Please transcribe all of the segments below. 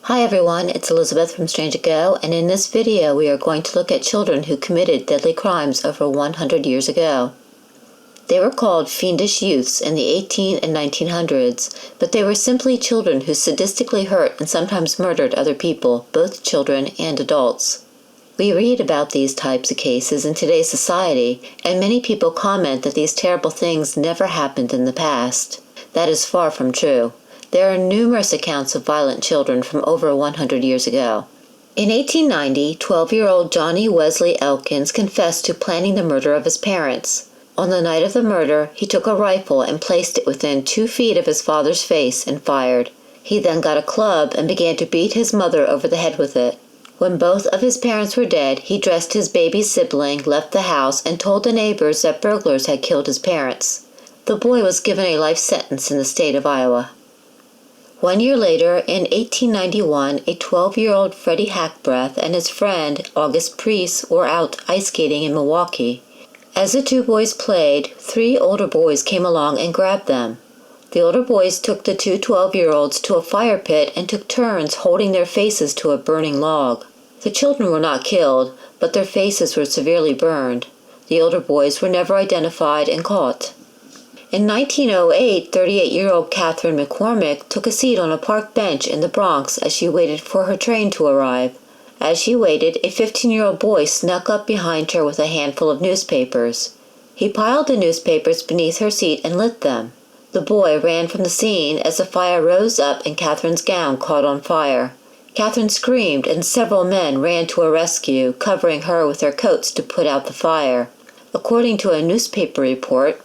Hi everyone, it's Elizabeth from Strange Ago, and in this video we are going to look at children who committed deadly crimes over 100 years ago. They were called fiendish youths in the 18 and 1900s, but they were simply children who sadistically hurt and sometimes murdered other people, both children and adults. We read about these types of cases in today's society, and many people comment that these terrible things never happened in the past. That is far from true. There are numerous accounts of violent children from over 100 years ago. In 1890, 12-year-old Johnny Wesley Elkins confessed to planning the murder of his parents. On the night of the murder, he took a rifle and placed it within 2 feet of his father's face and fired. He then got a club and began to beat his mother over the head with it. When both of his parents were dead, he dressed his baby sibling, left the house, and told the neighbors that burglars had killed his parents. The boy was given a life sentence in the state of Iowa. 1 year later, in 1891, a 12-year-old Freddy Hack and his friend, August Priest, were out ice skating in Milwaukee. As the 2 boys played, 3 older boys came along and grabbed them. The older boys took the 2 12-year-olds to a fire pit and took turns holding their faces to a burning log. The children were not killed, but their faces were severely burned. The older boys were never identified and caught. In 1908, 38-year-old Catherine McCormack took a seat on a park bench in the Bronx as she waited for her train to arrive. As she waited, a 15-year-old boy snuck up behind her with a handful of newspapers. He piled the newspapers beneath her seat and lit them. The boy ran from the scene as the fire rose up and Catherine's gown caught on fire. Catherine screamed and several men ran to her rescue, covering her with their coats to put out the fire. According to a newspaper report,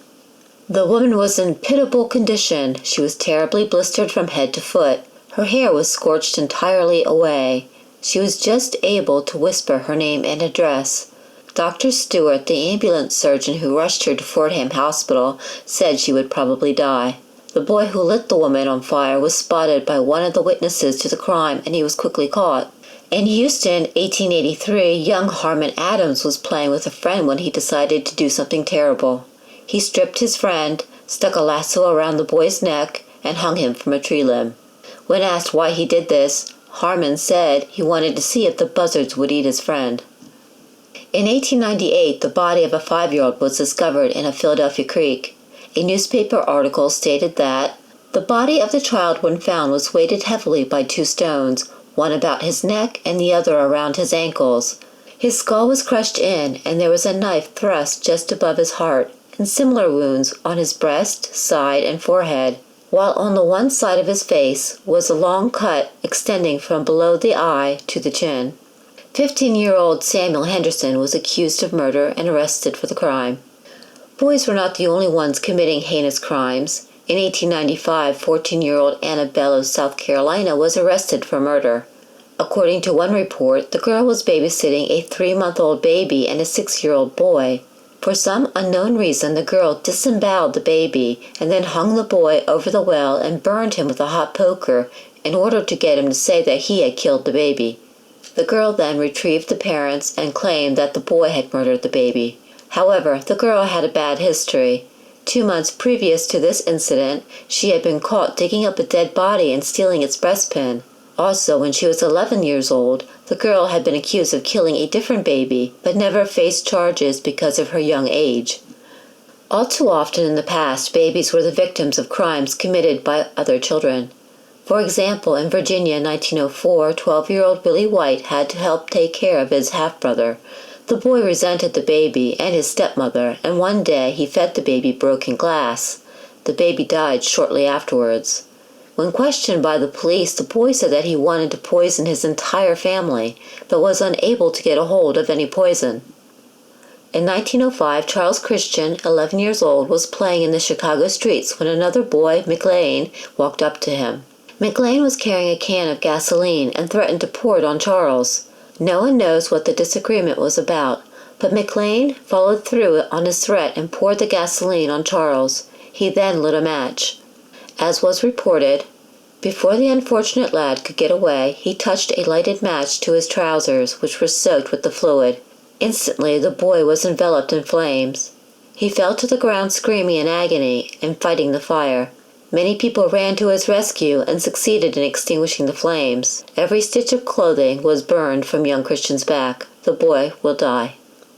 the woman was in pitiable condition. She was terribly blistered from head to foot. Her hair was scorched entirely away. She was just able to whisper her name and address. Dr. Stewart, the ambulance surgeon who rushed her to Fordham Hospital, said she would probably die. The boy who lit the woman on fire was spotted by one of the witnesses to the crime, and he was quickly caught. In Houston, 1883, young Harmon Adams was playing with a friend when he decided to do something terrible. He stripped his friend, stuck a lasso around the boy's neck, and hung him from a tree limb. When asked why he did this, Harmon said he wanted to see if the buzzards would eat his friend. In 1898, the body of a 5-year-old was discovered in a Philadelphia creek. A newspaper article stated that the body of the child when found was weighted heavily by 2 stones, one about his neck and the other around his ankles. His skull was crushed in, and there was a knife thrust just above his heart, and similar wounds on his breast, side, and forehead, while on the one side of his face was a long cut extending from below the eye to the chin. 15-year-old Samuel Henderson was accused of murder and arrested for the crime. Boys were not the only ones committing heinous crimes. In 1895, 14-year-old Annabelle of South Carolina was arrested for murder. According to one report, the girl was babysitting a 3-month-old baby and a 6-year-old boy. For some unknown reason, the girl disemboweled the baby and then hung the boy over the well and burned him with a hot poker in order to get him to say that he had killed the baby. The girl then retrieved the parents and claimed that the boy had murdered the baby. However, the girl had a bad history. 2 months previous to this incident, she had been caught digging up a dead body and stealing its breastpin. Also, when she was 11 years old, the girl had been accused of killing a different baby, but never faced charges because of her young age. All too often in the past, babies were the victims of crimes committed by other children. For example, in Virginia in 1904, 12-year-old Billy White had to help take care of his half-brother. The boy resented the baby and his stepmother, and one day he fed the baby broken glass. The baby died shortly afterwards. When questioned by the police, the boy said that he wanted to poison his entire family, but was unable to get a hold of any poison. In 1905, Charles Christian, 11 years old, was playing in the Chicago streets when another boy, McLean, walked up to him. McLean was carrying a can of gasoline and threatened to pour it on Charles. No one knows what the disagreement was about, but McLean followed through on his threat and poured the gasoline on Charles. He then lit a match. As was reported, before the unfortunate lad could get away, he touched a lighted match to his trousers, which were soaked with the fluid. Instantly, the boy was enveloped in flames. He fell to the ground screaming in agony and fighting the fire. Many people ran to his rescue and succeeded in extinguishing the flames. Every stitch of clothing was burned from young Christian's back. The boy will die.